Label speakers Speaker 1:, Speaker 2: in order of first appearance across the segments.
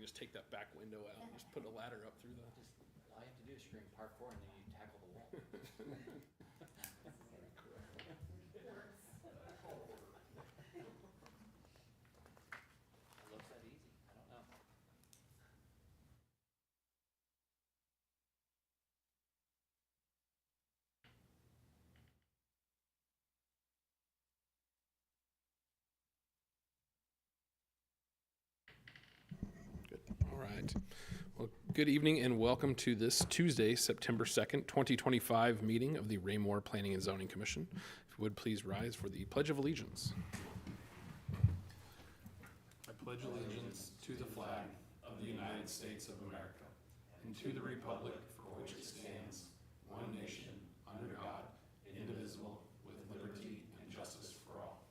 Speaker 1: can just take that back window out and just put a ladder up through the.
Speaker 2: All you have to do is scream parkour and then you tackle the wall. It looks that easy. I don't know.
Speaker 1: All right. Well, good evening and welcome to this Tuesday, September 2nd, 2025 meeting of the Raymore Planning and Zoning Commission. If you would please rise for the Pledge of Allegiance. I pledge allegiance to the flag of the United States of America and to the republic for which it stands, one nation, under God, indivisible, with liberty and justice for all.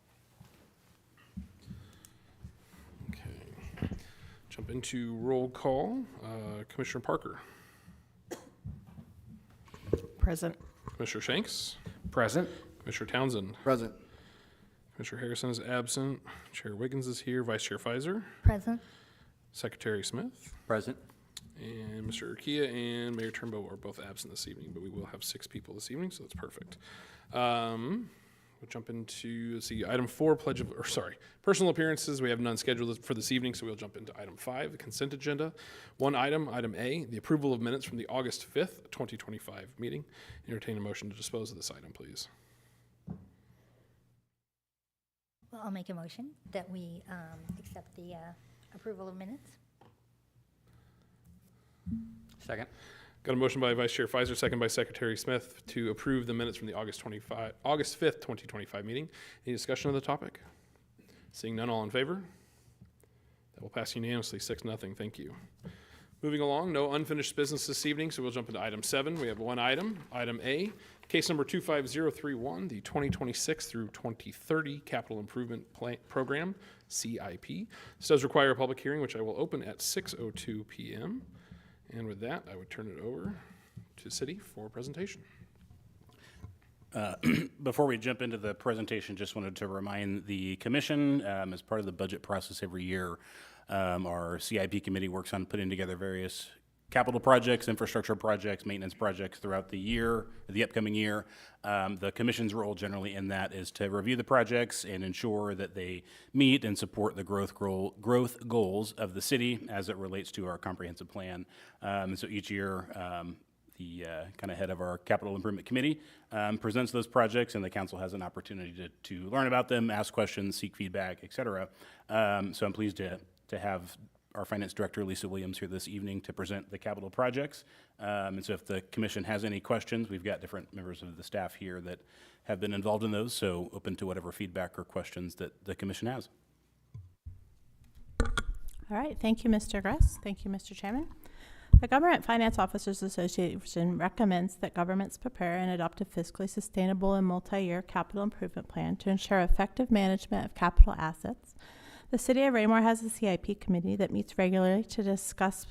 Speaker 1: Okay. Jump into roll call. Commissioner Parker.
Speaker 3: Present.
Speaker 1: Commissioner Shanks.
Speaker 4: Present.
Speaker 1: Commissioner Townsend.
Speaker 4: Present.
Speaker 1: Commissioner Harrison is absent. Chair Wiggins is here. Vice Chair Pfizer.
Speaker 3: Present.
Speaker 1: Secretary Smith.
Speaker 4: Present.
Speaker 1: And Mr. Urquilla and Mayor Turnbow are both absent this evening, but we will have 6 people this evening, so that's perfect. We'll jump into, let's see, item 4, personal appearances. We have none scheduled for this evening, so we'll jump into item 5, the consent agenda. One item, item A, the approval of minutes from the August 5th, 2025 meeting. Entertain a motion to dispose of this item, please.
Speaker 3: Well, I'll make a motion that we accept the approval of minutes.
Speaker 4: Second.
Speaker 1: Got a motion by Vice Chair Pfizer, second by Secretary Smith to approve the minutes from the August 5th, 2025 meeting. Any discussion on the topic? Seeing none, all in favor? That will pass unanimously, 6-0. Thank you. Moving along, no unfinished business this evening, so we'll jump into item 7. We have one item, item A, case number 25031, the 2026 through 2030 Capital Improvement Program, CIP. This does require a public hearing, which I will open at 6:02 p.m. And with that, I would turn it over to City for presentation.
Speaker 5: Before we jump into the presentation, just wanted to remind the commission, as part of the budget process every year, our CIP committee works on putting together various capital projects, infrastructure projects, maintenance projects throughout the year, the upcoming year. The commission's role generally in that is to review the projects and ensure that they meet and support the growth goals of the city as it relates to our comprehensive plan. And so each year, the kind of head of our capital improvement committee presents those projects, and the council has an opportunity to learn about them, ask questions, seek feedback, et cetera. So I'm pleased to have our finance director, Lisa Williams, here this evening to present the capital projects. And so if the commission has any questions, we've got different members of the staff here that have been involved in those, so open to whatever feedback or questions that the commission has.
Speaker 6: All right, thank you, Mr. Gress. Thank you, Mr. Chairman. The Government Finance Officers Association recommends that governments prepare and adopt a fiscally sustainable and multi-year capital improvement plan to ensure effective management of capital assets. The City of Raymore has a CIP committee that meets regularly to discuss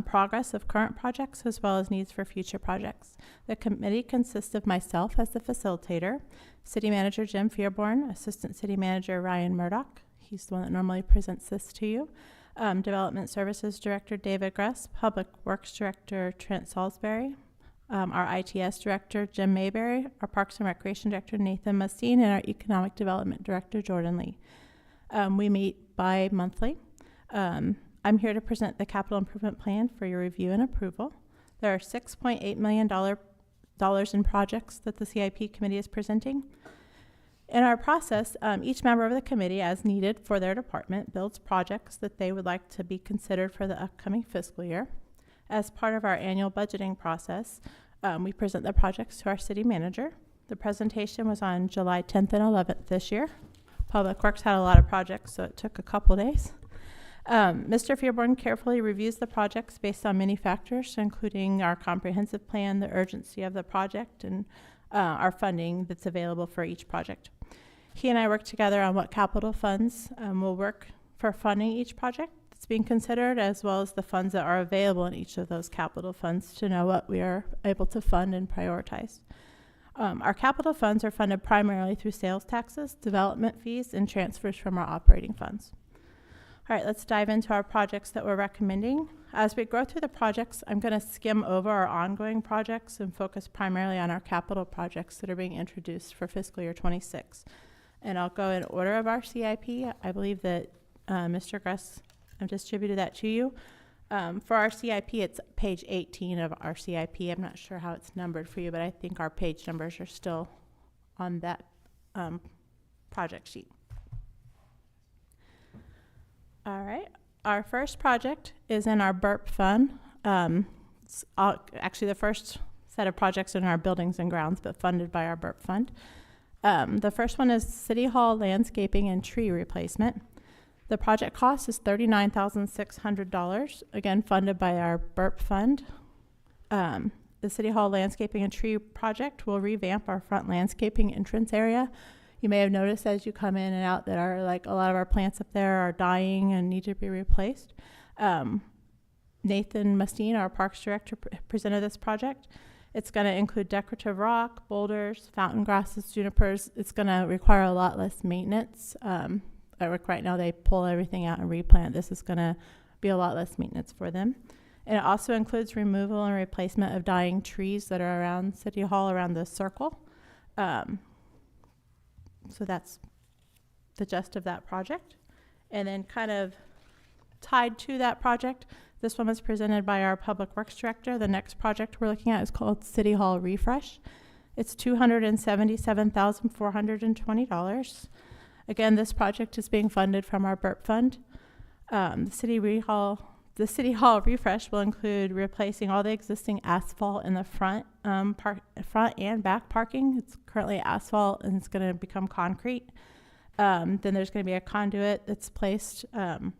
Speaker 6: progress of current projects as well as needs for future projects. The committee consists of myself as the facilitator, City Manager Jim Fearborn, Assistant City Manager Ryan Murdoch, he's the one that normally presents this to you, Development Services Director David Gress, Public Works Director Trent Salisbury, our ITS Director Jim Mayberry, our Parks and Recreation Director Nathan Mustine, and our Economic Development Director Jordan Lee. We meet bi-monthly. I'm here to present the capital improvement plan for your review and approval. There are $6.8 million in projects that the CIP committee is presenting. In our process, each member of the committee, as needed for their department, builds projects that they would like to be considered for the upcoming fiscal year. As part of our annual budgeting process, we present the projects to our city manager. The presentation was on July 10th and 11th this year. Public Works had a lot of projects, so it took a couple days. Mr. Fearborn carefully reviews the projects based on many factors, including our comprehensive plan, the urgency of the project, and our funding that's available for each project. He and I work together on what capital funds will work for funding each project that's being considered, as well as the funds that are available in each of those capital funds to know what we are able to fund and prioritize. Our capital funds are funded primarily through sales taxes, development fees, and transfers from our operating funds. All right, let's dive into our projects that we're recommending. As we go through the projects, I'm going to skim over our ongoing projects and focus primarily on our capital projects that are being introduced for fiscal year 26. And I'll go in order of our CIP. I believe that Mr. Gress distributed that to you. For our CIP, it's page 18 of our CIP. I'm not sure how it's numbered for you, but I think our page numbers are still on that project sheet. All right. Our first project is in our BURP fund. Actually, the first set of projects in our buildings and grounds, but funded by our BURP fund. The first one is City Hall landscaping and tree replacement. The project cost is $39,600, again, funded by our BURP fund. The City Hall landscaping and tree project will revamp our front landscaping entrance area. You may have noticed as you come in and out that a lot of our plants up there are dying and need to be replaced. Nathan Mustine, our Parks Director, presented this project. It's going to include decorative rock, boulders, fountain grasses, junipers. It's going to require a lot less maintenance. Right now they pull everything out and replant. This is going to be a lot less maintenance for them. And it also includes removal and replacement of dying trees that are around City Hall, around the circle. So that's the gist of that project. And then kind of tied to that project, this one was presented by our Public Works Director. The next project we're looking at is called City Hall Refresh. It's $277,420. Again, this project is being funded from our BURP fund. The City Hall Refresh will include replacing all the existing asphalt in the front and back parking. It's currently asphalt and it's going to become concrete. Then there's going to be a conduit that's placed to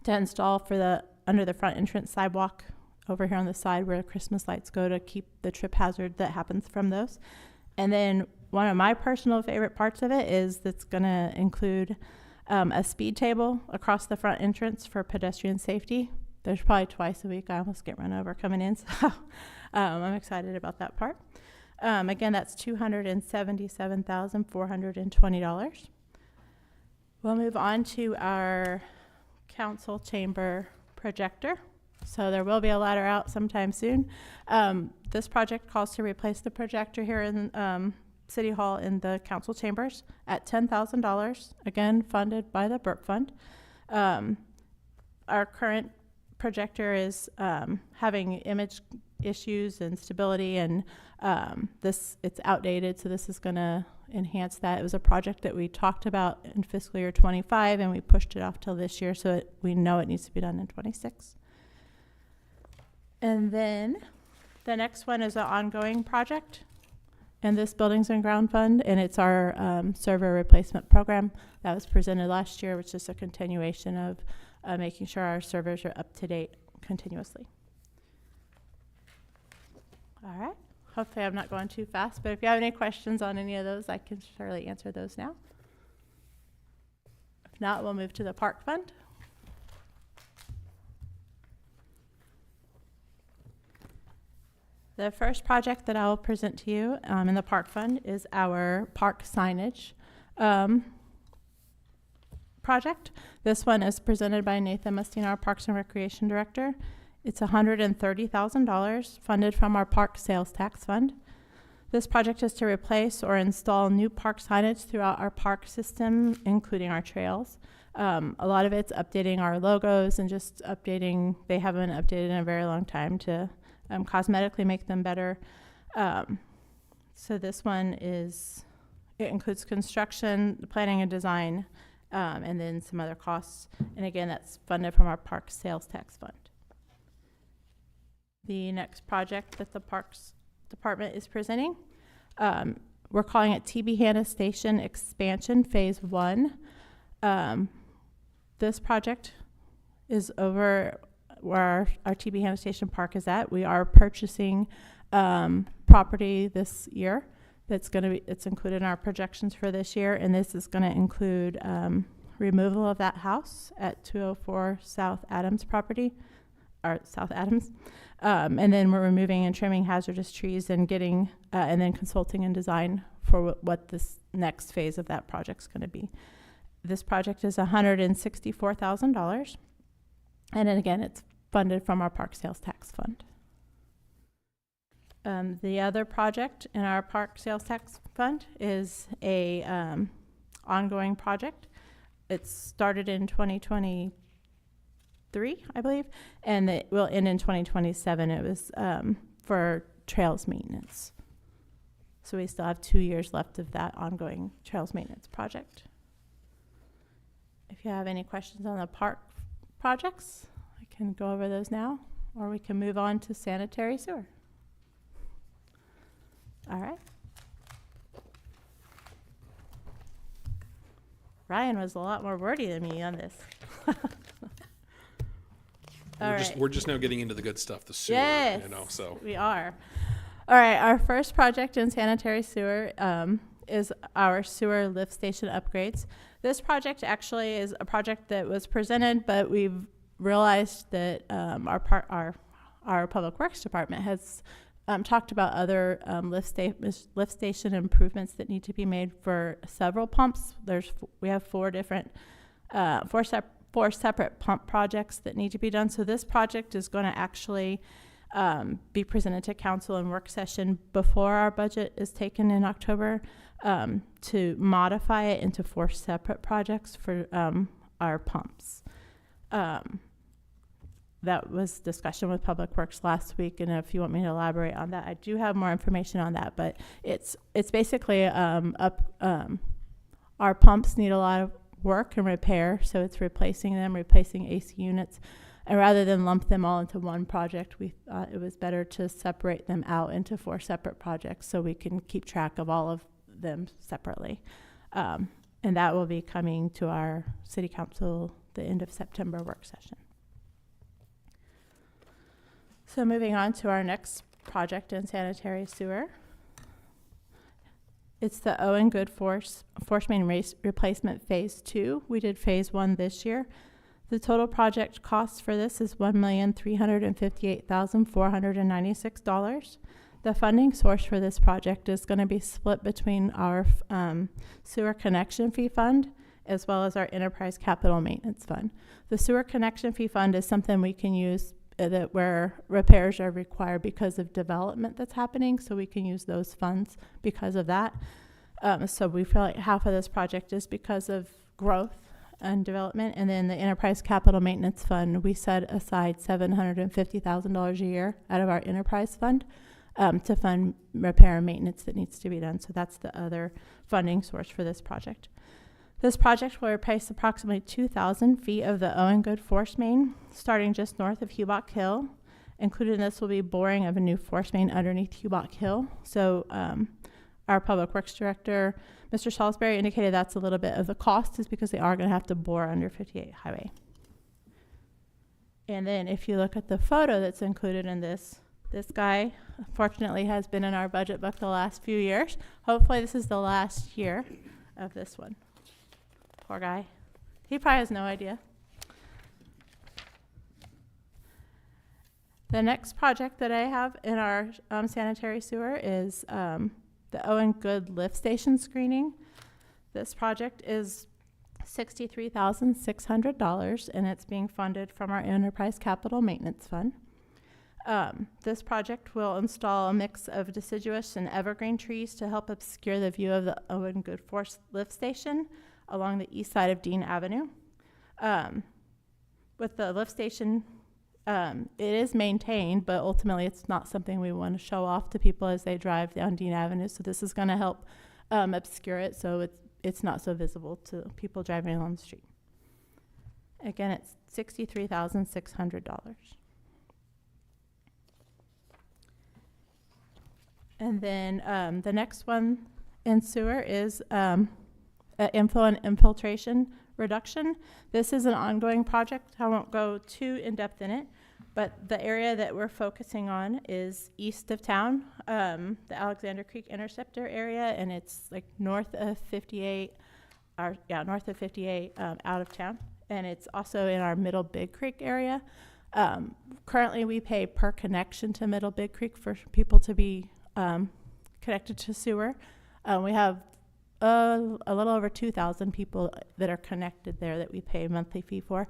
Speaker 6: install for under the front entrance sidewalk over here on the side where the Christmas lights go to keep the trip hazard that happens from those. And then one of my personal favorite parts of it is that's going to include a speed table across the front entrance for pedestrian safety. There's probably twice a week I almost get run over coming in, so I'm excited about that part. Again, that's $277,420. We'll move on to our council chamber projector. So there will be a ladder out sometime soon. This project calls to replace the projector here in City Hall in the council chambers at $10,000, again, funded by the BURP fund. Our current projector is having image issues and stability, and it's outdated, so this is going to enhance that. It was a project that we talked about in fiscal year 25, and we pushed it off till this year, so we know it needs to be done in 26. And then the next one is an ongoing project in this Buildings and Ground Fund, and it's our server replacement program that was presented last year, which is a continuation of making sure our servers are up to date continuously. All right. Hopefully I'm not going too fast, but if you have any questions on any of those, I can surely answer those now. If not, we'll move to the Park Fund. The first project that I will present to you in the Park Fund is our park signage project. This one is presented by Nathan Mustine, our Parks and Recreation Director. It's $130,000 funded from our park sales tax fund. This project is to replace or install new park signage throughout our park system, including our trails. A lot of it's updating our logos and just updating, they haven't updated in a very long time to cosmetically make them better. So this one it includes construction, planning and design, and then some other costs. And again, that's funded from our park sales tax fund. The next project that the Parks Department is presenting, we're calling it TB Hanna Station Expansion Phase 1. This project is over where our TB Hanna Station Park is at. We are purchasing property this year it's included in our projections for this year, and this is going to include removal of that house at 204 South Adams property, or South Adams. And then we're removing and trimming hazardous trees and getting, and then consulting and design for what this next phase of that project's going to be. This project is $164,000. And then again, it's funded from our park sales tax fund. The other project in our park sales tax fund is a ongoing project. It started in 2023, I believe, and it will end in 2027. It was for trails maintenance. So we still have 2 years left of that ongoing trails maintenance project. If you have any questions on the park projects, I can go over those now, or we can move on to sanitary sewer. All right. Ryan was a lot more wordy than me on this. All right.
Speaker 1: We're just now getting into the good stuff, the sewer,
Speaker 6: Yes,
Speaker 1: so.
Speaker 6: we are. All right, our first project in sanitary sewer is our sewer lift station upgrades. This project actually is a project that was presented, but we've realized that our Public Works Department has talked about other lift station improvements that need to be made for several pumps. We have four separate pump projects that need to be done. So this project is going to actually be presented to council in work session before our budget is taken in October, to modify it into 4 separate projects for our pumps. That was discussion with Public Works last week, and if you want me to elaborate on that, I do have more information on that. But it's basically our pumps need a lot of work and repair, so it's replacing AC units. And rather than lump them all into one project, we thought it was better to separate them out into 4 separate projects so we can keep track of all of them separately. And that will be coming to our City Council the end of September work session. So moving on to our next project in sanitary sewer. It's the Owen Good Force Main Replacement Phase 2. We did Phase 1 this year. The total project cost for this is $1,358,496. The funding source for this project is going to be split between our sewer connection fee fund as well as our enterprise capital maintenance fund. The sewer connection fee fund is something we can use where repairs are required because of development that's happening, so we can use those funds because of that. So we feel like half of this project is because of growth and development, and then the enterprise capital maintenance fund, we set aside $750,000 a year out of our enterprise fund to fund repair and maintenance that needs to be done. So that's the other funding source for this project. This project will replace approximately 2,000 feet of the Owen Good Force Main, starting just north of Hubach Hill. Included in this will be boring of a new force main underneath Hubach Hill. So our Public Works Director, Mr. Salisbury, indicated that's a little bit of the cost is because they are going to have to bore under 58 Highway. And then if you look at the photo that's included in this guy, fortunately, has been in our budget book the last few years. Hopefully this is the last year of this one. Poor guy. He probably has no idea. The next project that I have in our sanitary sewer is the Owen Good Lift Station screening. This project is $63,600, and it's being funded from our Enterprise Capital Maintenance Fund. This project will install a mix of deciduous and evergreen trees to help obscure the view of the Owen Good Force Lift Station along the east side of Dean Avenue. With the lift station, it is maintained, but ultimately it's not something we want to show off to people as they drive down Dean Avenue. So this is going to help obscure it so it's not so visible to people driving along the street. Again, it's $63,600. And then the next one in sewer is inflow and infiltration reduction. This is an ongoing project. I won't go too in-depth in it, but the area that we're focusing on is east of town, the Alexander Creek Interceptor area, and it's like north of 58, out of town. And it's also in our Middle Big Creek area. Currently, we pay per connection to Middle Big Creek for people to be connected to sewer. We have a little over 2,000 people that are connected there that we pay a monthly fee for.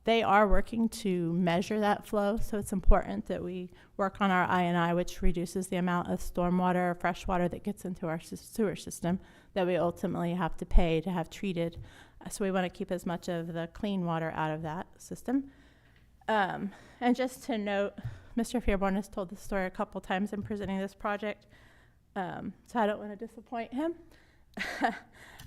Speaker 6: They are working to measure that flow, so it's important that we work on our I&I, which reduces the amount of stormwater or fresh water that gets into our sewer system that we ultimately have to pay to have treated. So we want to keep as much of the clean water out of that system. And just to note, Mr. Fearborn has told this story a couple times in presenting this project, so I don't want to disappoint him.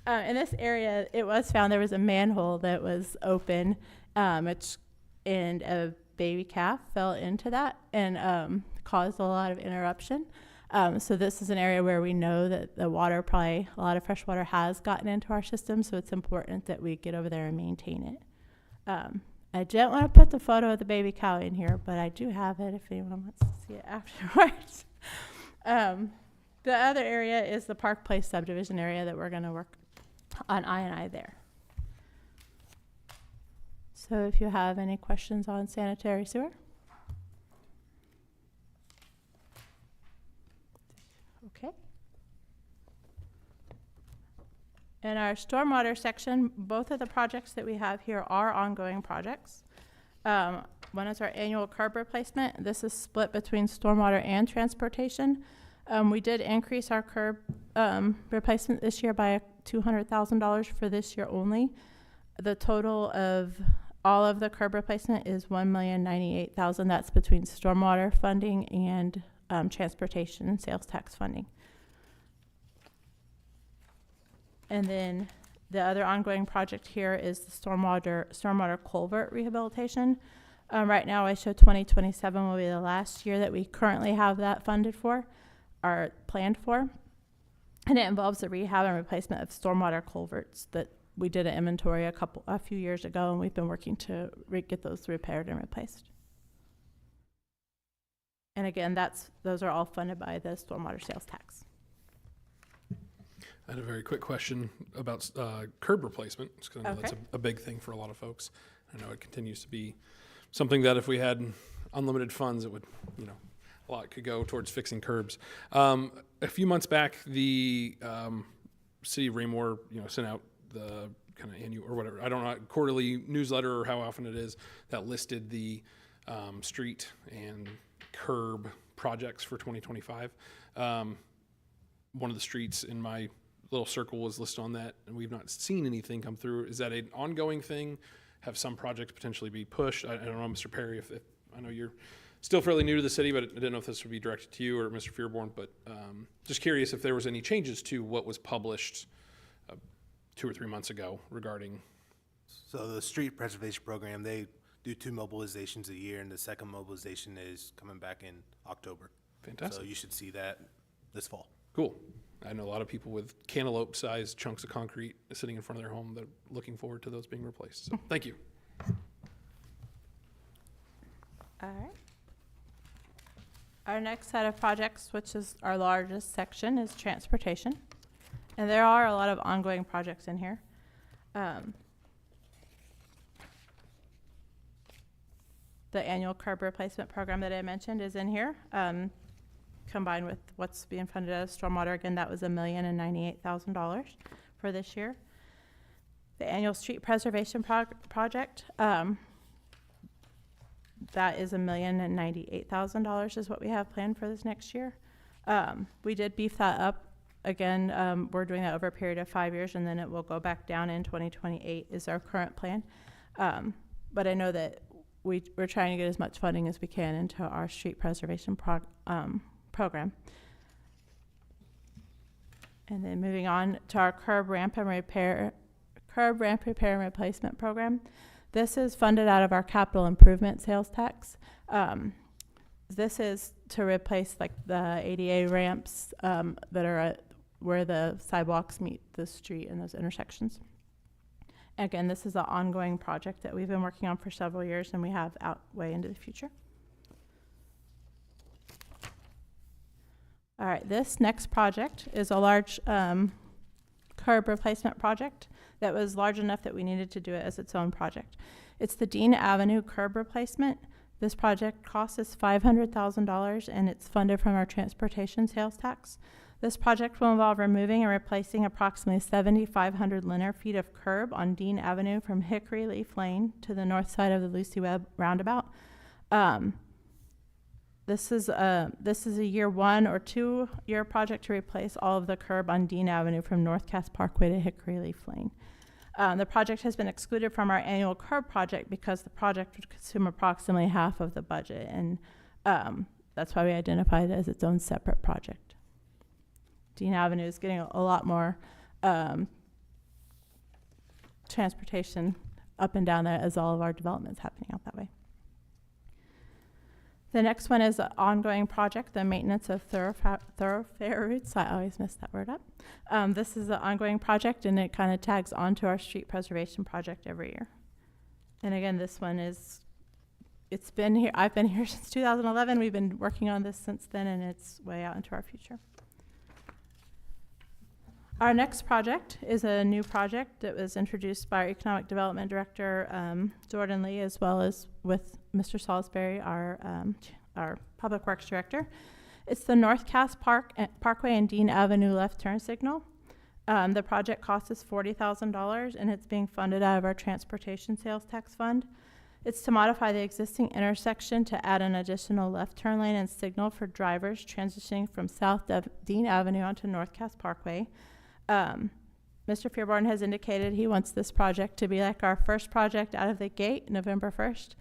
Speaker 6: In this area, it was found there was a manhole that was open, and a baby calf fell into that and caused a lot of interruption. So this is an area where we know that the water, probably a lot of fresh water has gotten into our system, so it's important that we get over there and maintain it. I don't want to put the photo of the baby cow in here, but I do have it if anyone wants to see it afterwards. The other area is the Park Place subdivision area that we're going to work on I&I there. So if you have any questions on sanitary sewer. Okay. In our stormwater section, both of the projects that we have here are ongoing projects. One is our annual curb replacement. This is split between stormwater and transportation. We did increase our curb replacement this year by $200,000 for this year only. The total of all of the curb replacement is $1,098,000. That's between stormwater funding and transportation and sales tax funding. And then the other ongoing project here is the stormwater culvert rehabilitation. Right now, I show 2027 will be the last year that we currently have that funded for, or planned for. And it involves the rehab and replacement of stormwater culverts that we did an inventory a few years ago, and we've been working to get those repaired and replaced. And again, those are all funded by the stormwater sales tax.
Speaker 1: I had a very quick question about curb replacement, because I know that's
Speaker 6: Okay.
Speaker 1: a big thing for a lot of folks. I know it continues to be something that if we had unlimited funds, it would, a lot could go towards fixing curbs. A few months back, the city of Raymore, sent out the kind of annual or whatever, I don't know, quarterly newsletter or how often it is, that listed the street and curb projects for 2025. One of the streets in my little circle was listed on that, and we've not seen anything come through. Is that an ongoing thing? Have some projects potentially be pushed? I don't know, Mr. Perry, if I know you're still fairly new to the city, but I didn't know if this would be directed to you or Mr. Fearborn, but just curious if there was any changes to what was published 2 or 3 months ago regarding.
Speaker 4: So the street preservation program, they do 2 mobilizations a year, and the second mobilization is coming back in October.
Speaker 1: Fantastic.
Speaker 4: So you should see that this fall.
Speaker 1: Cool. I know a lot of people with cantaloupe-sized chunks of concrete sitting in front of their home that are looking forward to those being replaced. So, thank you.
Speaker 6: All right. Our next set of projects, which is our largest section, is transportation. And there are a lot of ongoing projects in here. The annual curb replacement program that I mentioned is in here. Combined with what's being funded as stormwater, again, that was $1,098,000 for this year. The annual street preservation project, that is $1,098,000 is what we have planned for this next year. We did beef that up. Again, we're doing that over a period of 5 years, and then it will go back down in 2028 is our current plan. But I know that we're trying to get as much funding as we can into our street preservation program. And then moving on to our curb ramp repair and replacement program. This is funded out of our capital improvement sales tax. This is to replace like the ADA ramps that are where the sidewalks meet the street in those intersections. Again, this is an ongoing project that we've been working on for several years, and we have out way into the future. All right, this next project is a large curb replacement project that was large enough that we needed to do it as its own project. It's the Dean Avenue curb replacement. This project cost us $500,000, and it's funded from our transportation sales tax. This project will involve removing and replacing approximately 7,500 linear feet of curb on Dean Avenue from Hickory Leaf Lane to the north side of the Lucy Webb roundabout. This is a year 1 or 2 year project to replace all of the curb on Dean Avenue from North Cass Parkway to Hickory Leaf Lane. The project has been excluded from our annual curb project because the project would consume approximately half of the budget, and that's why we identified it as its own separate project. Dean Avenue is getting a lot more transportation up and down there as all of our development is happening out that way. The next one is an ongoing project, the maintenance of thoroughfare routes. I always mess that word up. This is an ongoing project, and it kind of tags onto our street preservation project every year. And again, this one it's been here. I've been here since 2011. We've been working on this since then, and it's way out into our future. Our next project is a new project that was introduced by our Economic Development Director, Jordan Lee, as well as with Mr. Salisbury, our Public Works Director. It's the North Cass Parkway and Dean Avenue left turn signal. The project cost is $40,000, and it's being funded out of our Transportation Sales Tax Fund. It's to modify the existing intersection to add an additional left turn lane and signal for drivers transitioning from South Dean Avenue onto North Cass Parkway. Mr. Fearborn has indicated he wants this project to be like our first project out of the gate, November 1st.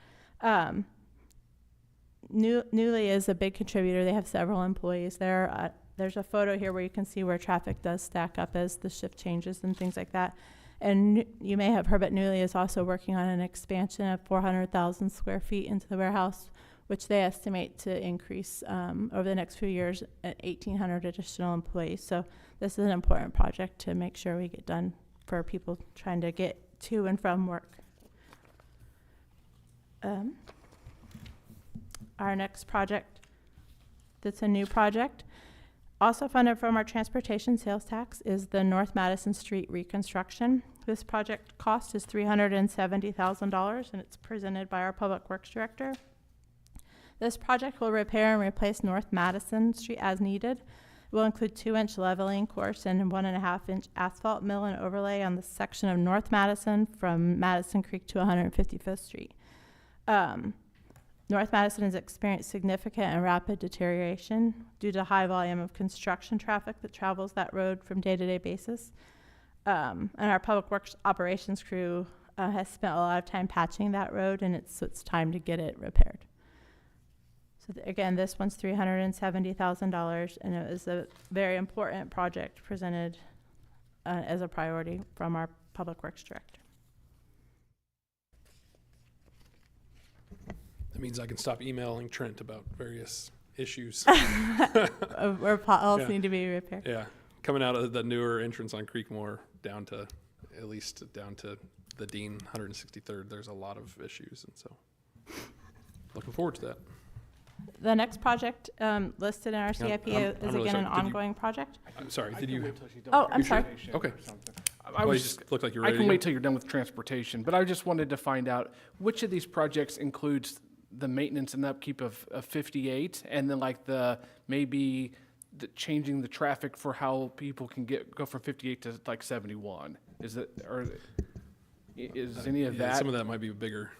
Speaker 6: Newly is a big contributor. They have several employees there. There's a photo here where you can see where traffic does stack up as the shift changes and things like that. And you may have heard, but Newly is also working on an expansion of 400,000 square feet into the warehouse, which they estimate to increase over the next few years at 1,800 additional employees. So this is an important project to make sure we get done for people trying to get to and from work. Our next project, that's a new project, also funded from our transportation sales tax, is the North Madison Street reconstruction. This project cost is $370,000, and it's presented by our Public Works Director. This project will repair and replace North Madison Street as needed. It will include 2-inch leveling course and 1.5-inch asphalt mill and overlay on the section of North Madison from Madison Creek to 155th Street. North Madison has experienced significant and rapid deterioration due to high volume of construction traffic that travels that road from day-to-day basis. And our Public Works operations crew has spent a lot of time patching that road, and it's time to get it repaired. So again, this one's $370,000, and it was a very important project presented as a priority from our Public Works Director.
Speaker 1: That means I can stop emailing Trent about various issues.
Speaker 6: Where potholes
Speaker 1: Yeah.
Speaker 6: need to be repaired.
Speaker 1: Yeah, coming out of the newer entrance on Creekmore down to, at least down to the Dean 163rd, there's a lot of issues, and so looking forward to that.
Speaker 6: The next project listed in our CIP
Speaker 1: I'm
Speaker 6: is
Speaker 1: really
Speaker 6: again
Speaker 1: sorry.
Speaker 6: an
Speaker 1: Did you-
Speaker 6: ongoing project.
Speaker 1: I'm sorry, did you?
Speaker 6: Oh, I'm sorry.
Speaker 1: Okay.
Speaker 7: I
Speaker 1: Well, you
Speaker 7: was
Speaker 1: just looked like you were
Speaker 7: I
Speaker 1: ready to
Speaker 7: can
Speaker 1: go.
Speaker 7: wait till you're done with transportation, but I just wanted to find out which of these projects includes the maintenance and upkeep of 58, and then like maybe changing the traffic for how people can go from 58 to like 71. Is any of
Speaker 1: Yeah,
Speaker 7: that?
Speaker 1: some of that might be bigger.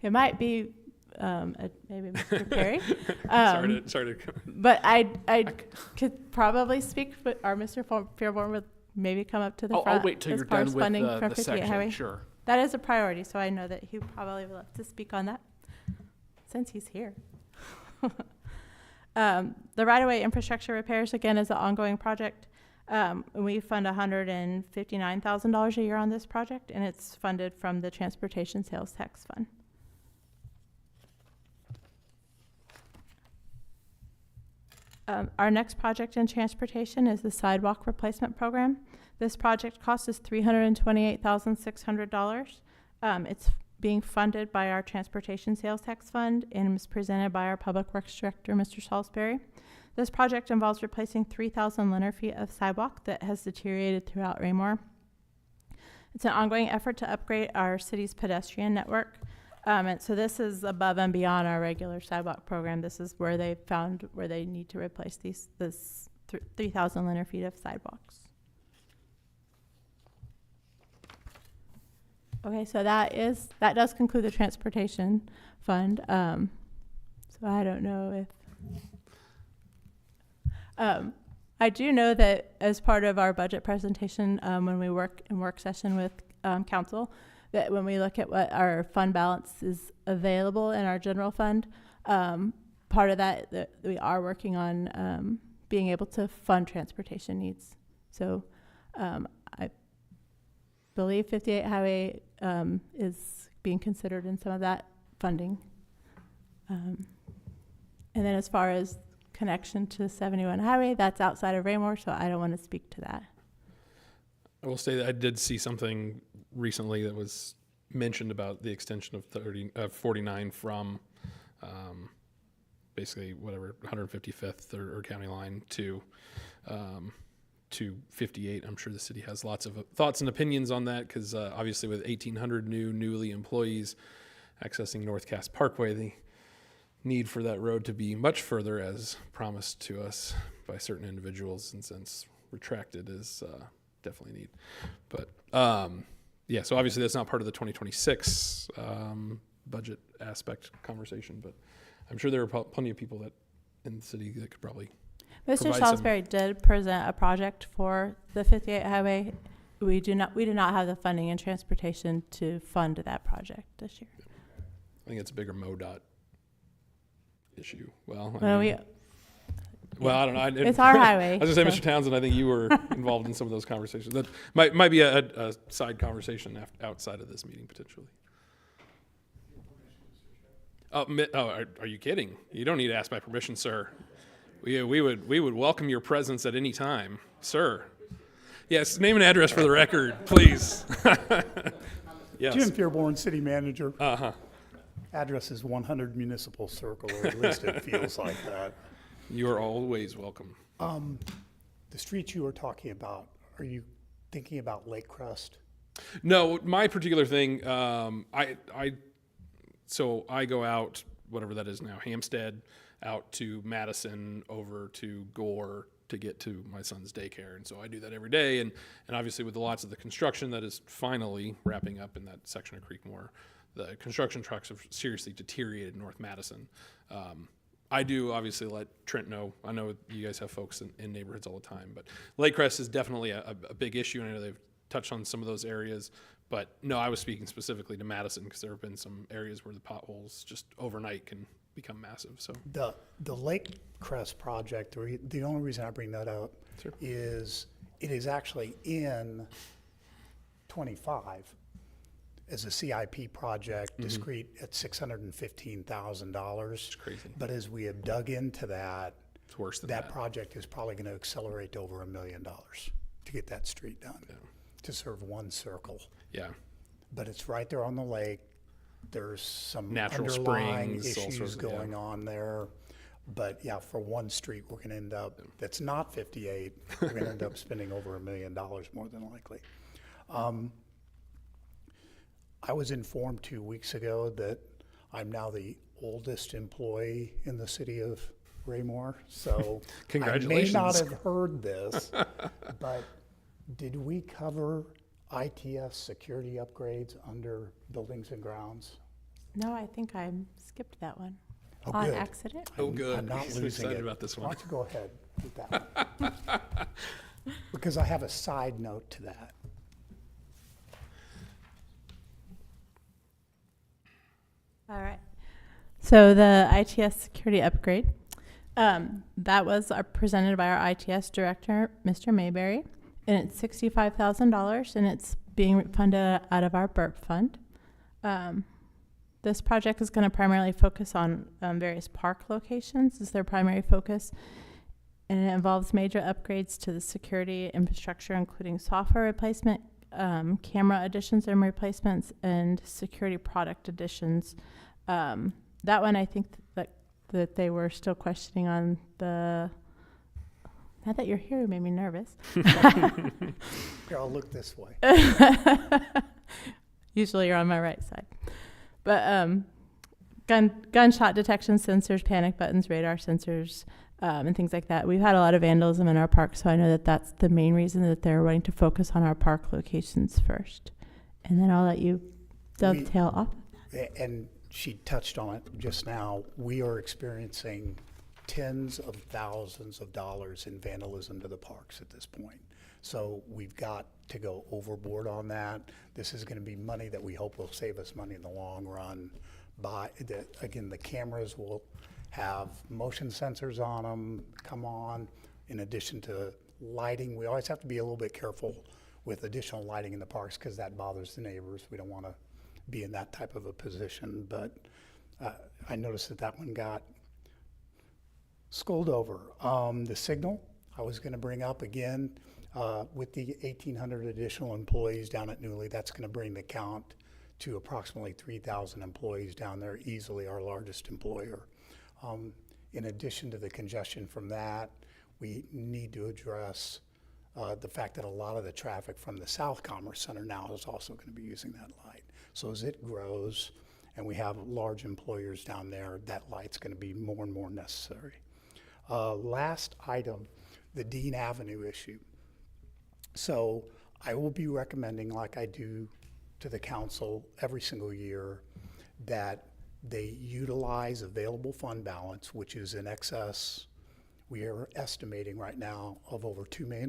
Speaker 6: It might be maybe Mr. Perry.
Speaker 1: Sorry to.
Speaker 6: But I could probably speak, but our Mr. Fairborn would maybe come up to the front.
Speaker 7: I'll wait till
Speaker 6: as
Speaker 7: you're
Speaker 6: far
Speaker 7: done
Speaker 6: as
Speaker 7: with
Speaker 6: funding
Speaker 7: the
Speaker 6: from 58
Speaker 7: section.
Speaker 6: Highway.
Speaker 7: Sure.
Speaker 6: That is a priority, so I know that he probably would love to speak on that since he's here. The right-of-way infrastructure repairs, again, is an ongoing project. We fund $159,000 a year on this project, and it's funded from the Transportation Sales Tax Fund. Our next project in transportation is the sidewalk replacement program. This project cost is $328,600. It's being funded by our Transportation Sales Tax Fund and was presented by our Public Works Director, Mr. Salisbury. This project involves replacing 3,000 linear feet of sidewalk that has deteriorated throughout Raymore. It's an ongoing effort to upgrade our city's pedestrian network. And so this is above and beyond our regular sidewalk program. This is where they found where they need to replace this 3,000 linear feet of sidewalks. Okay, so that does conclude the transportation fund. So I don't know if, I do know that as part of our budget presentation, when we work in work session with council, that when we look at what our fund balance is available in our general fund, part of that we are working on being able to fund transportation needs. So I believe 58 Highway is being considered in some of that funding. And then as far as connection to 71 Highway, that's outside of Raymore, so I don't want to speak to that.
Speaker 1: I will say that I did see something recently that was mentioned about the extension of 49 from basically whatever 155th or county line to 58. I'm sure the city has lots of thoughts and opinions on that because obviously with 1,800 newly employees accessing North Cass Parkway, the need for that road to be much further as promised to us by certain individuals and since retracted is definitely a need. But yeah, so obviously that's not part of the 2026 budget aspect conversation, but I'm sure there are plenty of people that in the city that could probably
Speaker 6: Mr.
Speaker 1: provide some-
Speaker 6: Salisbury did present a project for the 58 Highway. We do not have the funding and transportation to fund that project this year.
Speaker 1: I think it's a bigger MoDOT issue. Well, I
Speaker 6: Well,
Speaker 1: mean, I don't know.
Speaker 6: it's our highway.
Speaker 1: I was gonna say,
Speaker 6: so-
Speaker 1: Mr. Townsend, I think you were involved in some of those conversations. That might be a side conversation outside of this meeting potentially. Are you kidding? You don't need to ask my permission, sir. We would welcome your presence at any time, sir. Yes, name and address for the record, please. Yes.
Speaker 8: Jim Fearborn, City Manager.
Speaker 1: Uh-huh.
Speaker 8: Address is 100 Municipal Circle, or at least it feels like that.
Speaker 1: You are always welcome.
Speaker 8: The streets you were talking about, are you thinking about Lake Crest?
Speaker 1: No, my particular thing, so I go out, whatever that is now, Hampstead, out to Madison, over to Gore to get to my son's daycare. And so I do that every day. And obviously with lots of the construction that is finally wrapping up in that section of Creekmore, the construction trucks have seriously deteriorated in North Madison. I do obviously let Trent know. I know you guys have folks in neighborhoods all the time, but Lake Crest is definitely a big issue. And I know they've touched on some of those areas, but no, I was speaking specifically to Madison because there have been some areas where the potholes just overnight can become massive. So
Speaker 8: The Lake Crest project, the only reason I bring that up
Speaker 1: Sure.
Speaker 8: is it is actually in 25 as a CIP project, discrete at $615,000.
Speaker 1: it's crazy.
Speaker 8: But as we have dug into that,
Speaker 1: It's worse than
Speaker 8: that
Speaker 1: that.
Speaker 8: project is probably going to accelerate to over $1 million to get that street done, to serve one circle.
Speaker 1: Yeah.
Speaker 8: But it's right there on the lake. There's some
Speaker 1: Natural
Speaker 8: underlying
Speaker 1: springs, all sorts
Speaker 8: issues
Speaker 1: of- yeah.
Speaker 8: going on there. But yeah, for one street, we're going to end up, that's not 58, we're going to end up spending over $1 million more than likely. I was informed 2 weeks ago that I'm now the oldest employee in the city of Raymore, so
Speaker 1: Congratulations.
Speaker 8: I may not have heard this, but did we cover ITS security upgrades under buildings and grounds?
Speaker 6: No, I think I skipped that one
Speaker 8: Oh,
Speaker 6: on
Speaker 8: good.
Speaker 6: accident.
Speaker 1: Oh, good.
Speaker 8: I'm not
Speaker 1: He's
Speaker 8: losing
Speaker 1: excited
Speaker 8: it.
Speaker 1: about this
Speaker 8: Why
Speaker 1: one.
Speaker 8: don't you go ahead with that one? Because I have a side note to that.
Speaker 6: All right. So the ITS security upgrade, that was presented by our ITS director, Mr. Mayberry, and it's $65,000, and it's being funded out of our BURP fund. This project is going to primarily focus on various park locations as their primary focus, and it involves major upgrades to the security infrastructure, including software replacement, camera additions and replacements, and security product additions. That one, I think that they were still questioning on the. Now that you're here, it made me nervous.
Speaker 8: Here, I'll look this way.
Speaker 6: Usually you're on my right side. But gunshot detection sensors, panic buttons, radar sensors, and things like that. We've had a lot of vandalism in our park, so I know that that's the main reason that they're wanting to focus on our park locations first. And then I'll let you dovetail off.
Speaker 8: And she touched on it just now. We are experiencing tens of thousands of dollars in vandalism to the parks at this point. So we've got to go overboard on that. This is going to be money that we hope will save us money in the long run. Again, the cameras will have motion sensors on them, come on, in addition to lighting. We always have to be a little bit careful with additional lighting in the parks because that bothers the neighbors. We don't want to be in that type of a position, but I noticed that one got sculled over. The signal I was going to bring up again, with the 1,800 additional employees down at Newly, that's going to bring the count to approximately 3,000 employees down there, easily our largest employer. In addition to the congestion from that, we need to address the fact that a lot of the traffic from the South Commerce Center now is also going to be using that light. So as it grows and we have large employers down there, that light's going to be more and more necessary. Last item, the Dean Avenue issue. So I will be recommending, like I do to the council every single year, that they utilize available fund balance, which is in excess, we are estimating right now, of over $2 million.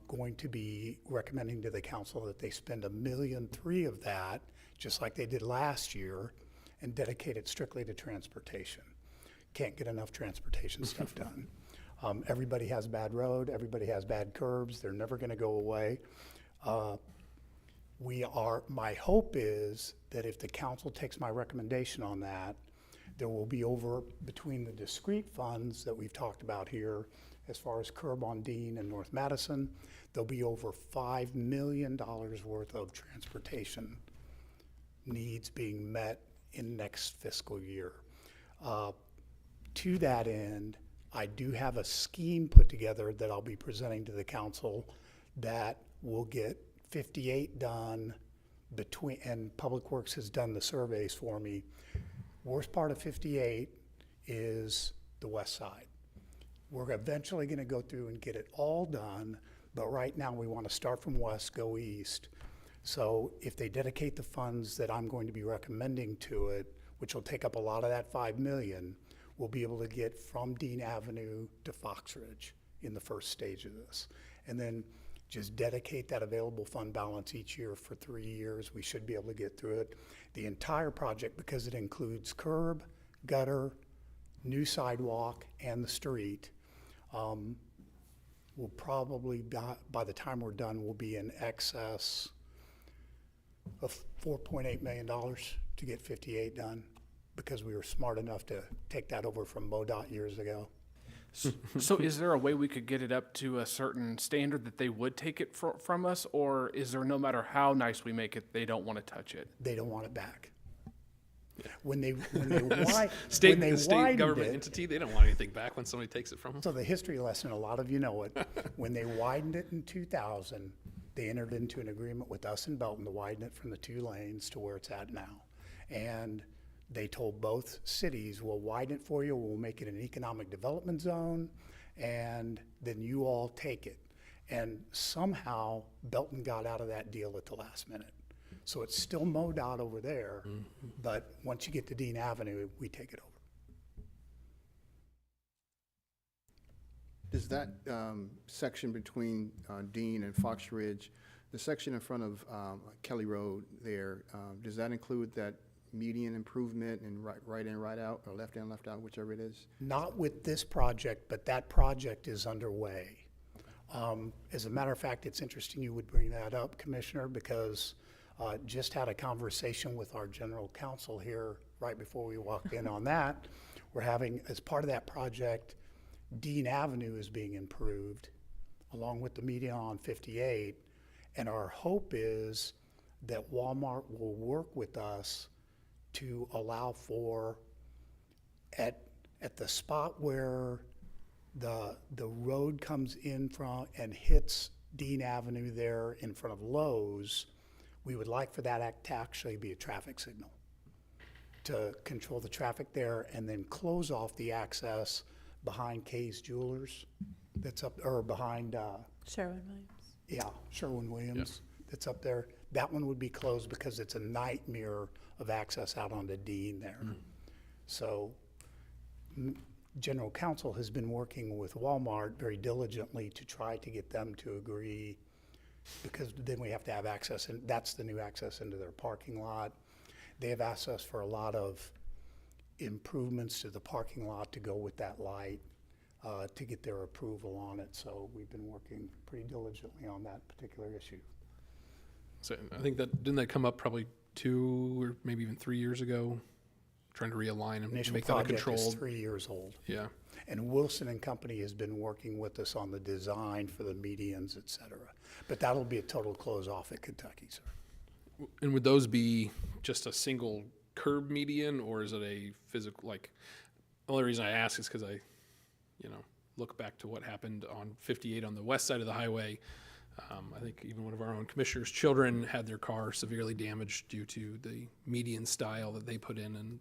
Speaker 8: Going to be recommending to the council that they spend $1.3 million of that, just like they did last year, and dedicate it strictly to transportation. Can't get enough transportation stuff done. Everybody has bad road, everybody has bad curbs, they're never gonna go away. My hope is that if the council takes my recommendation on that, there will be between the discrete funds that we've talked about here, as far as curb on Dean and North Madison, there'll be over $5 million worth of transportation needs being met in next fiscal year. To that end, I do have a scheme put together that I'll be presenting to the council that will get 58 done and Public Works has done the surveys for me. Worst part of 58 is the west side. We're eventually going to go through and get it all done, but right now we want to start from west, go east. So if they dedicate the funds that I'm going to be recommending to it, which will take up a lot of that $5 million, we'll be able to get from Dean Avenue to Fox Ridge in the first stage of this. And then just dedicate that available fund balance each year for 3 years. We should be able to get through it. The entire project, because it includes curb, gutter, new sidewalk, and the street, will probably, by the time we're done, will be in excess of $4.8 million to get 58 done, because we were smart enough to take that over from MoDOT years ago.
Speaker 7: So is there a way we could get it up to a certain standard that they would take it from us? Or is there, no matter how nice we make it, they don't want to touch it?
Speaker 8: They don't want it back. When they
Speaker 1: State
Speaker 8: widened
Speaker 1: government
Speaker 8: it,
Speaker 1: entity, they don't want anything back when somebody takes it from them.
Speaker 8: so the history lesson, a lot of you know it, when they widened it in 2000, they entered into an agreement with us in Belton to widen it from the 2 lanes to where it's at now. And they told both cities, we'll widen it for you, we'll make it an economic development zone, and then you all take it. And somehow Belton got out of that deal at the last minute. So it's still MoDOT over there, but once you get to Dean Avenue, we take it over.
Speaker 9: Does that section between Dean and Fox Ridge, the section in front of Kelly Road there, does that include that median improvement and right in, right out, or left in, left out, whichever it is?
Speaker 8: Not with this project, but that project is underway. As a matter of fact, it's interesting you would bring that up, Commissioner, because just had a conversation with our general counsel here right before we walked in on that. We're having, as part of that project, Dean Avenue is being improved along with the median on 58. And our hope is that Walmart will work with us to allow for, at the spot where the road comes in from and hits Dean Avenue there in front of Lowe's, we would like for that to actually be a traffic signal to control the traffic there and then close off the access behind Kay's Jewelers, that's up, or behind,
Speaker 6: Sherwin-Williams.
Speaker 8: yeah, Sherwin-Williams, that's up there. That one would be closed because it's a nightmare of access out onto Dean there. So General Counsel has been working with Walmart very diligently to try to get them to agree, because then we have to have access, and that's the new access into their parking lot. They have asked us for a lot of improvements to the parking lot to go with that light, to get their approval on it. So we've been working pretty diligently on that particular issue.
Speaker 1: So I think didn't that come up probably 2 or maybe even 3 years ago? Trying to realign and
Speaker 8: Initial
Speaker 1: make that a
Speaker 8: project is
Speaker 1: controlled.
Speaker 8: 3 years old.
Speaker 1: Yeah.
Speaker 8: And Wilson and Company has been working with us on the design for the medians, et cetera. But that'll be a total close off at Kentucky, sir.
Speaker 1: And would those be just a single curb median, or is it a physical, like, the only reason I ask is because I, look back to what happened on 58 on the west side of the highway. I think even one of our own commissioners' children had their car severely damaged due to the median style that they put in, and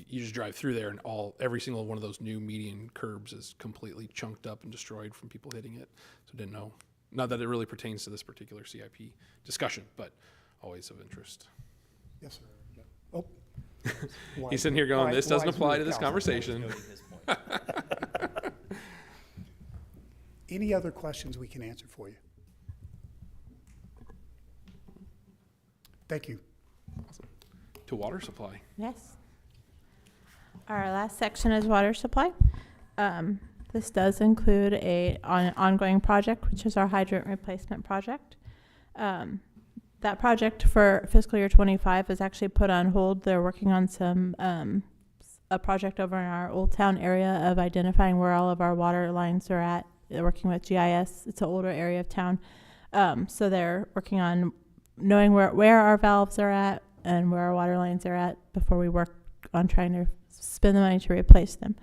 Speaker 1: you just drive through there, and every single one of those new median curbs is completely chunked up and destroyed from people hitting it. So didn't know, not that it really pertains to this particular CIP discussion, but always of interest.
Speaker 8: Yes, sir. Oh.
Speaker 1: He's sitting here going, this doesn't
Speaker 8: Wise
Speaker 1: apply to
Speaker 8: move,
Speaker 1: this
Speaker 8: Counsel.
Speaker 1: conversation.
Speaker 2: Noting his point.
Speaker 8: Any other questions we can answer for you? Thank you.
Speaker 1: To water supply.
Speaker 6: Yes. Our last section is water supply. This does include an ongoing project, which is our hydrant replacement project. That project for fiscal year 25 is actually put on hold. They're working on a project over in our Old Town area of identifying where all of our water lines are at. They're working with GIS. It's an older area of town. So they're working on knowing where our valves are at and where our water lines are at before we work on trying to spend the money to replace them.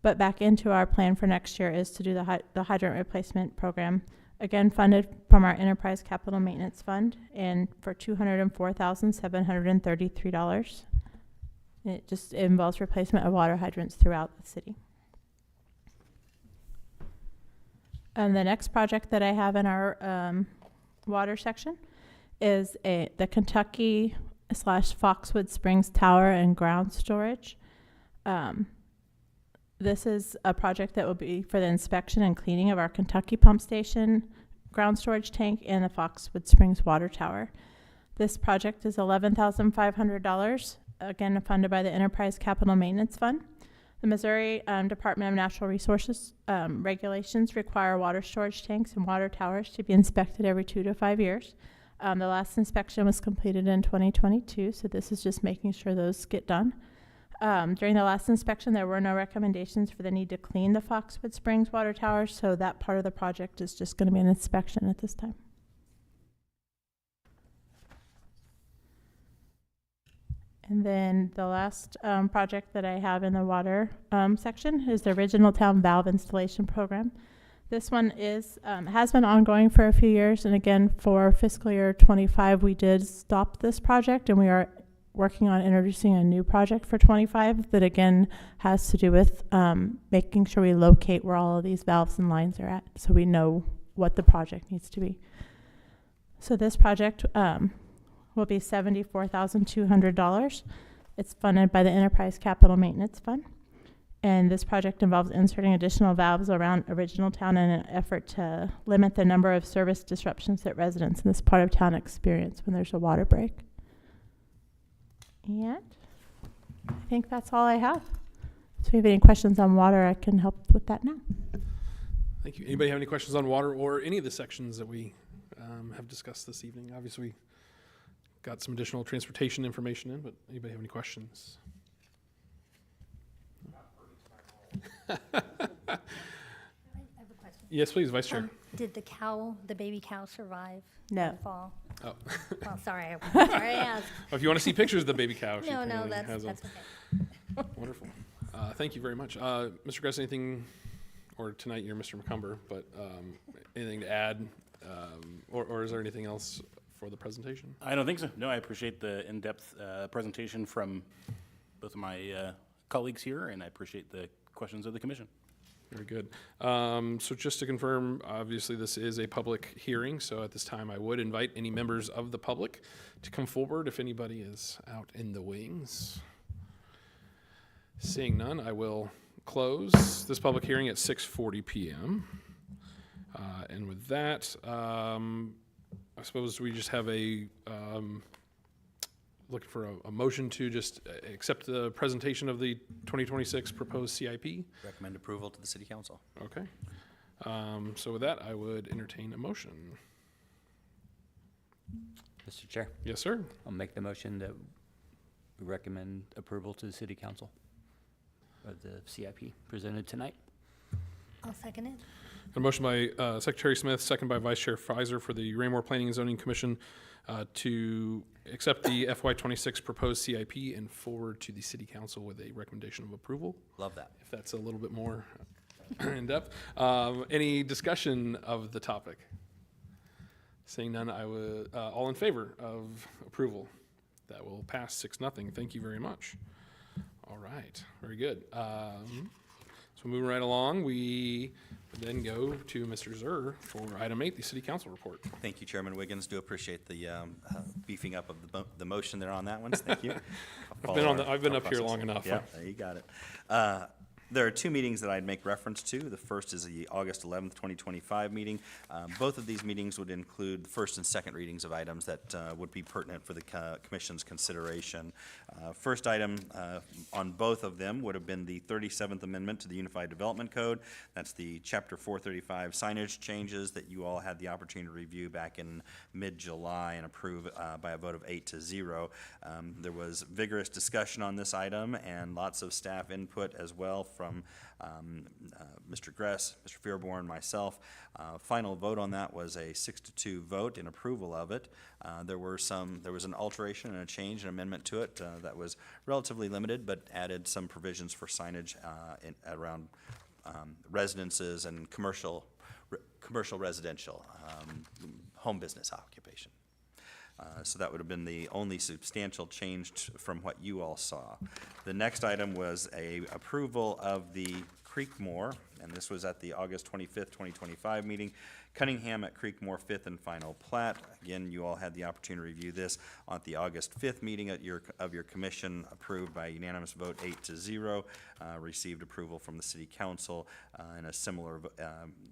Speaker 6: But back into our plan for next year is to do the hydrant replacement program, again funded from our Enterprise Capital Maintenance Fund, and for $204,733. It just involves replacement of water hydrants throughout the city. And the next project that I have in our water section is the Kentucky / Foxwood Springs Tower and Ground Storage. This is a project that will be for the inspection and cleaning of our Kentucky pump station, ground storage tank, and the Foxwood Springs water tower. This project is $11,500, again funded by the Enterprise Capital Maintenance Fund. The Missouri Department of Natural Resources regulations require water storage tanks and water towers to be inspected every 2 to 5 years. The last inspection was completed in 2022, so this is just making sure those get done. During the last inspection, there were no recommendations for the need to clean the Foxwood Springs water tower, so that part of the project is just going to be an inspection at this time. And then the last project that I have in the water section is the Original Town Valve Installation Program. This one has been ongoing for a few years, and again, for fiscal year 25, we did stop this project, and we are working on introducing a new project for 25 that again has to do with making sure we locate where all of these valves and lines are at, so we know what the project needs to be. So this project will be $74,200. It's funded by the Enterprise Capital Maintenance Fund. And this project involves inserting additional valves around Original Town in an effort to limit the number of service disruptions that residents in this part of town experience when there's a water break. And I think that's all I have. So if you have any questions on water, I can help with that now.
Speaker 1: Thank you. Anybody have any questions on water or any of the sections that we have discussed this evening? Obviously, we got some additional transportation information in, but anybody have any questions?
Speaker 3: I have a question.
Speaker 1: Yes, please, Vice Chair.
Speaker 3: Did the baby cow survive
Speaker 6: No.
Speaker 3: the fall?
Speaker 1: Oh.
Speaker 3: Well, sorry, I asked.
Speaker 1: If you want to see pictures of the baby cow, she
Speaker 3: No,
Speaker 1: apparently
Speaker 3: that's
Speaker 1: has them.
Speaker 3: okay.
Speaker 1: Wonderful. Thank you very much. Mr. Gress, anything, or tonight you're Mr. McCumber, but anything to add? Or is there anything else for the presentation?
Speaker 5: I don't think so. No, I appreciate the in-depth presentation from both of my colleagues here, and I appreciate the questions of the commission.
Speaker 1: Very good. So just to confirm, obviously this is a public hearing, so at this time I would invite any members of the public to come forward if anybody is out in the wings. Seeing none, I will close this public hearing at 6:40 p.m. And with that, I suppose we just have looking for a motion to just accept the presentation of the 2026 proposed CIP.
Speaker 2: Recommend approval to the city council.
Speaker 1: Okay. So with that, I would entertain a motion.
Speaker 2: Mr. Chair,
Speaker 1: Yes, sir.
Speaker 2: I'll make the motion that we recommend approval to the city council of the CIP presented tonight.
Speaker 3: I'll second it.
Speaker 1: A motion by Secretary Smith, second by Vice Chair Pfizer for the Raymore Planning and Zoning Commission to accept the FY26 proposed CIP and forward to the City Council with a recommendation of approval,
Speaker 2: Love that.
Speaker 1: if that's a little bit more in depth. Any discussion of the topic? Seeing none, I would, all in favor of approval? That will pass 6-0. Thank you very much. All right, very good. So moving right along, we then go to Mr. Zur for item 8, the City Council report.
Speaker 10: Thank you, Chairman Wiggins. Do appreciate the beefing up of the motion there on that one. Thank you.
Speaker 1: I've been up here long enough.
Speaker 10: Yeah, you got it. There are two meetings that I'd make reference to. The first is the August 11th, 2025 meeting. Both of these meetings would include first and second readings of items that would be pertinent for the Commission's consideration. First item on both of them would have been the 37th Amendment to the Unified Development Code. That's the Chapter 435 signage changes that you all had the opportunity to review back in mid-July and approve by a vote of 8-0. There was vigorous discussion on this item and lots of staff input as well from Mr. Gress, Mr. Fearborn, myself. Final vote on that was a 6-2 vote in approval of it. There was an alteration and a change, an amendment to it that was relatively limited, but added some provisions for signage around residences and commercial residential home business occupation. So that would have been the only substantial change from what you all saw. The next item was a approval of the Creekmore, and this was at the August 25th, 2025 meeting. Cunningham at Creekmore 5th and final plat. Again, you all had the opportunity to review this on the August 5th meeting of your commission, approved by unanimous vote 8-0, received approval from the City Council in a similar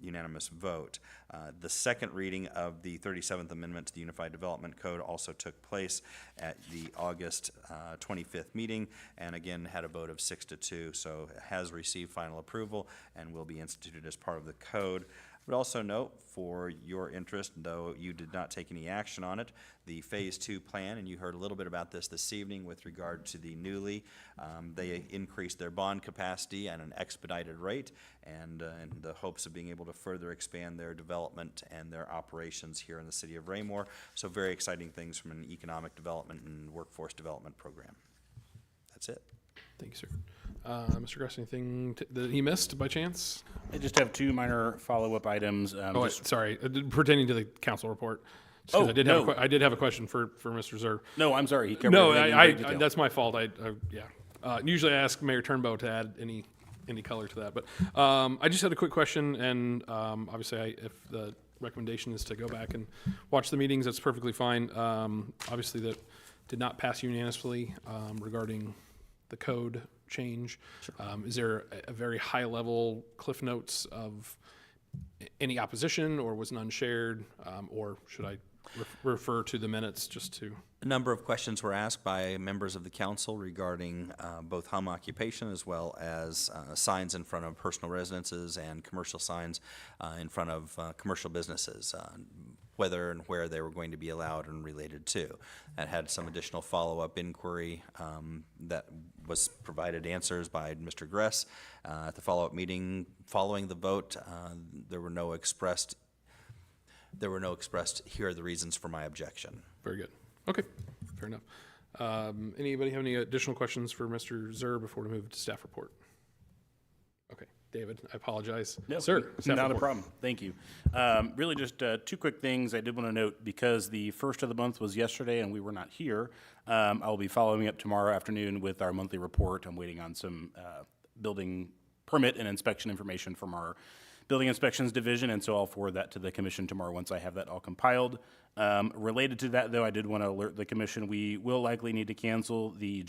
Speaker 10: unanimous vote. The second reading of the 37th Amendment to the Unified Development Code also took place at the August 25th meeting, and again had a vote of 6-2, so it has received final approval and will be instituted as part of the code. I would also note, for your interest, though you did not take any action on it, the Phase 2 plan, and you heard a little bit about this evening with regard to the newly, they increased their bond capacity at an expedited rate, and in the hopes of being able to further expand their development and their operations here in the city of Raymore. So very exciting things from an economic development and workforce development program. That's it.
Speaker 1: Thank you, sir. Mr. Gress, anything that he missed by chance?
Speaker 5: I just have two minor follow-up items.
Speaker 1: Sorry, pertaining to the council report. Just 'cause
Speaker 5: Oh,
Speaker 1: I did have a question for Mr. Zur.
Speaker 5: No, I'm sorry. He covered
Speaker 1: No,
Speaker 5: everything in great
Speaker 1: I
Speaker 5: detail.
Speaker 1: that's my fault. Usually I ask Mayor Turnbow to add any color to that, but I just had a quick question, and obviously if the recommendation is to go back and watch the meetings, that's perfectly fine. Obviously that did not pass unanimously regarding the code change. Is there a very high level cliff notes of any opposition, or was none shared, or should I refer to the minutes just to?
Speaker 10: A number of questions were asked by members of the council regarding both home occupation as well as signs in front of personal residences and commercial signs in front of commercial businesses, whether and where they were going to be allowed and related to. That had some additional follow-up inquiry that was provided answers by Mr. Gress. At the follow-up meeting following the vote, there were no expressed, here are the reasons for my objection.
Speaker 1: Very good. Okay, fair enough. Anybody have any additional questions for Mr. Zur before we move to staff report? Okay, David, I apologize.
Speaker 5: No,
Speaker 1: Sir, staff
Speaker 5: not a
Speaker 1: report.
Speaker 5: problem. Thank you. Really just two quick things I did want to note, because the first of the month was yesterday and we were not here. I'll be following up tomorrow afternoon with our monthly report. I'm waiting on some building permit and inspection information from our Building Inspections Division, and so I'll forward that to the commission tomorrow once I have that all compiled. Related to that, though, I did want to alert the commission, we will likely need to cancel the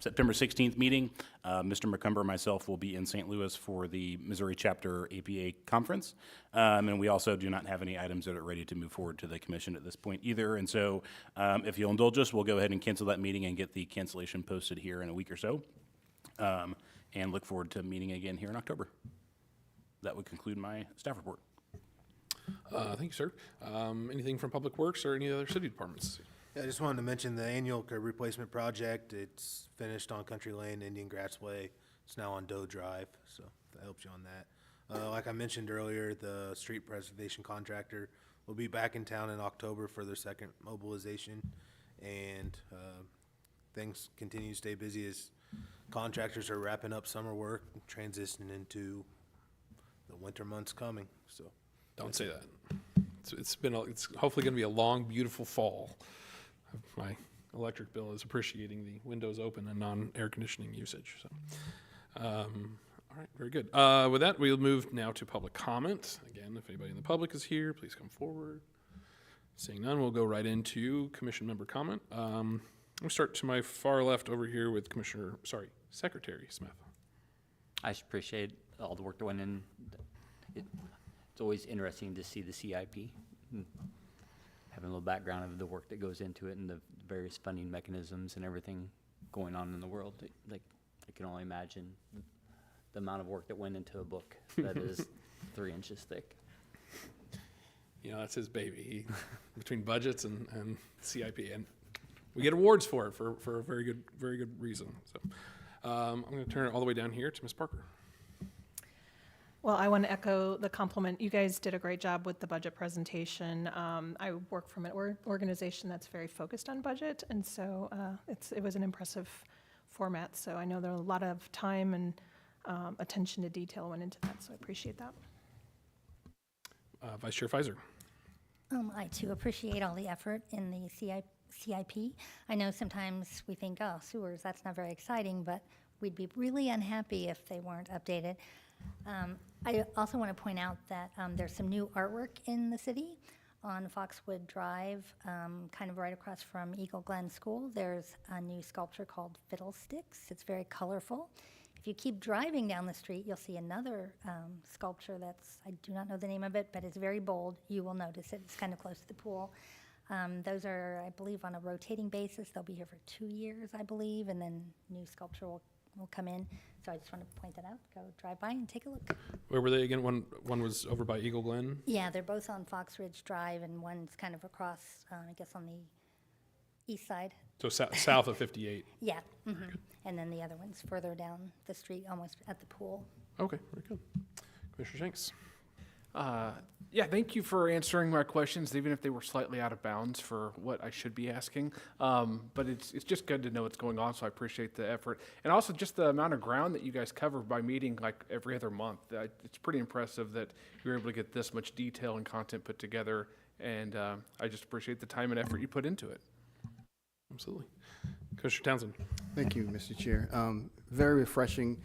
Speaker 5: September 16th meeting. Mr. McCumber and myself will be in St. Louis for the Missouri Chapter APA conference. And we also do not have any items that are ready to move forward to the commission at this point either. And so if you'll indulge us, we'll go ahead and cancel that meeting and get the cancellation posted here in a week or so. And look forward to meeting again here in October. That would conclude my staff report.
Speaker 1: Thank you, sir. Anything from Public Works or any other city departments?
Speaker 4: Yeah, I just wanted to mention the annual curb replacement project. It's finished on Country Lane, Indian Grass Way. It's now on Doe Drive, so if that helps you on that. Like I mentioned earlier, the street preservation contractor will be back in town in October for their second mobilization. And things continue to stay busy as contractors are wrapping up summer work, transitioning into the winter months coming, so.
Speaker 1: Don't say that. It's hopefully going to be a long, beautiful fall. My electric bill is appreciating the windows open and non-air conditioning usage. So, all right, very good. With that, we'll move now to public comment. Again, if anybody in the public is here, please come forward. Seeing none, we'll go right into commission member comment. We'll start to my far left over here with Secretary Smith.
Speaker 2: I just appreciate all the work that went in. It's always interesting to see the CIP, and having a little background of the work that goes into it and the various funding mechanisms and everything going on in the world. Like, I can only imagine the amount of work that went into a book that is 3 inches thick.
Speaker 1: You know, that's his baby. Between budgets and CIP, and we get awards for it for a very good reason. So I'm going to turn it all the way down here to Ms. Parker.
Speaker 11: Well, I want to echo the compliment. You guys did a great job with the budget presentation. I work from an organization that's very focused on budget, and so it was an impressive format. So I know there was a lot of time and attention to detail went into that, so I appreciate that.
Speaker 1: Vice Chair Fizer.
Speaker 3: I too appreciate all the effort in the CIP. I know sometimes we think, oh, sewers, that's not very exciting, but we'd be really unhappy if they weren't updated. I also want to point out that there's some new artwork in the city on Foxwood Drive, kind of right across from Eagle Glen School. There's a new sculpture called Fiddlesticks. It's very colorful. If you keep driving down the street, you'll see another sculpture that's, I do not know the name of it, but it's very bold. You will notice it. It's kind of close to the pool. Those are, I believe, on a rotating basis. They'll be here for 2 years, I believe, and then new sculpture will come in. So I just want to point that out. Go drive by and take a look.
Speaker 1: Where were they again? One was over by Eagle Glen?
Speaker 3: Yeah, they're both on Fox Ridge Drive, and one's kind of across, I guess, on the east side.
Speaker 1: So south of 58.
Speaker 3: Yeah. And then the other one's further down the street, almost at the pool.
Speaker 1: Okay, very good. Commissioner Shanks.
Speaker 7: Yeah, thank you for answering my questions, even if they were slightly out of bounds for what I should be asking. But it's just good to know what's going on, so I appreciate the effort. And also just the amount of ground that you guys cover by meeting like every other month. It's pretty impressive that you're able to get this much detail and content put together, and I just appreciate the time and effort you put into it.
Speaker 1: Absolutely. Commissioner Townsend.
Speaker 9: Thank you, Mr. Chair. Very refreshing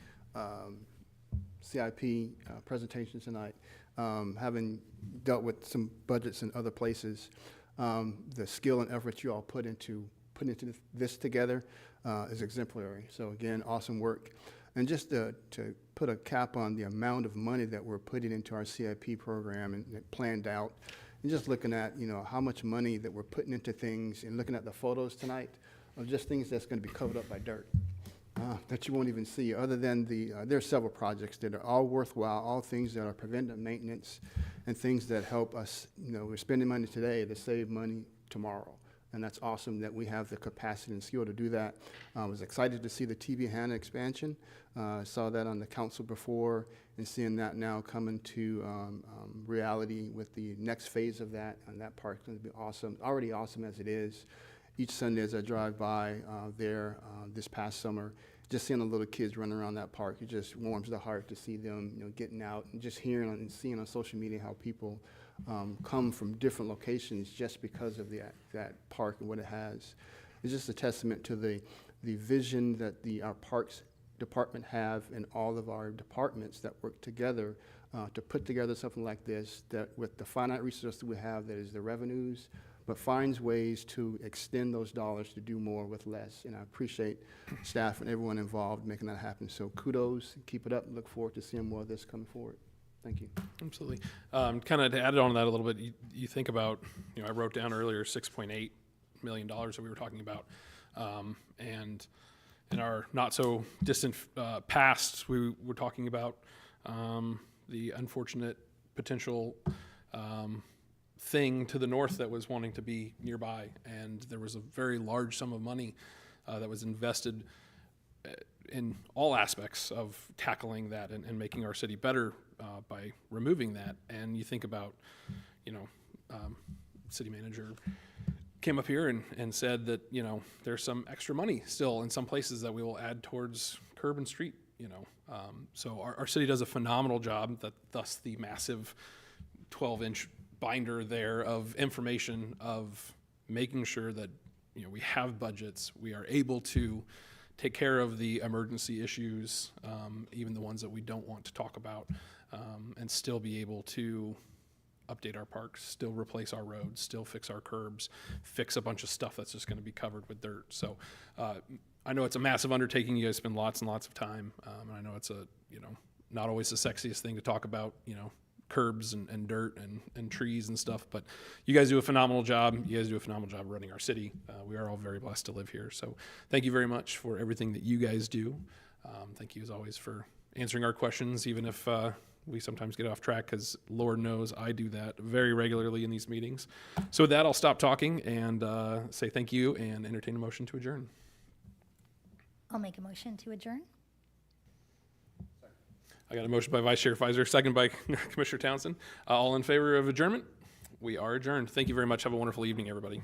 Speaker 9: CIP presentation tonight. Having dealt with some budgets in other places, the skill and effort you all put into putting this together is exemplary. So again, awesome work. And just to put a cap on the amount of money that we're putting into our CIP program and planned out, and just looking at, how much money that we're putting into things and looking at the photos tonight of just things that's going to be covered up by dirt that you won't even see, other than there are several projects that are all worthwhile, all things that are preventive maintenance and things that help us, we're spending money today to save money tomorrow. And that's awesome that we have the capacity and skill to do that. I was excited to see the TV Hannah expansion. Saw that on the council before, and seeing that now coming to reality with the next phase of that, and that park's going to be awesome, already awesome as it is. Each Sunday as I drive by there this past summer, just seeing the little kids running around that park, it just warms the heart to see them, getting out and just hearing and seeing on social media how people come from different locations just because of that park and what it has. It's just a testament to the vision that our parks department have and all of our departments that work together to put together something like this, that with the finite resources we have, that is the revenues, but finds ways to extend those dollars to do more with less. And I appreciate staff and everyone involved making that happen. So kudos, keep it up, look forward to seeing more of this coming forward. Thank you.
Speaker 1: Absolutely. Kind of to add on to that a little bit, you think about, I wrote down earlier $6.8 million that we were talking about. And in our not so distant past, we were talking about the unfortunate potential thing to the north that was wanting to be nearby. And there was a very large sum of money that was invested in all aspects of tackling that and making our city better by removing that. And you think about, city manager came up here and said that, there's some extra money still in some places that we will add towards curb and street, So our city does a phenomenal job, thus the massive 12-inch binder there of information of making sure that, we have budgets, we are able to take care of the emergency issues, even the ones that we don't want to talk about, and still be able to update our parks, still replace our roads, still fix our curbs, fix a bunch of stuff that's just going to be covered with dirt. So I know it's a massive undertaking. You guys spend lots and lots of time. And I know it's not always the sexiest thing to talk about, curbs and dirt and trees and stuff, but you guys do a phenomenal job. You guys do a phenomenal job running our city. We are all very blessed to live here. So thank you very much for everything that you guys do. Thank you as always for answering our questions, even if we sometimes get off track, because Lord knows I do that very regularly in these meetings. So with that, I'll stop talking and say thank you and entertain a motion to adjourn.
Speaker 3: I'll make a motion to adjourn.
Speaker 1: I got a motion by Vice Chair Pfizer, second by Commissioner Townsend. All in favor of adjournment? We are adjourned. Thank you very much. Have a wonderful evening, everybody.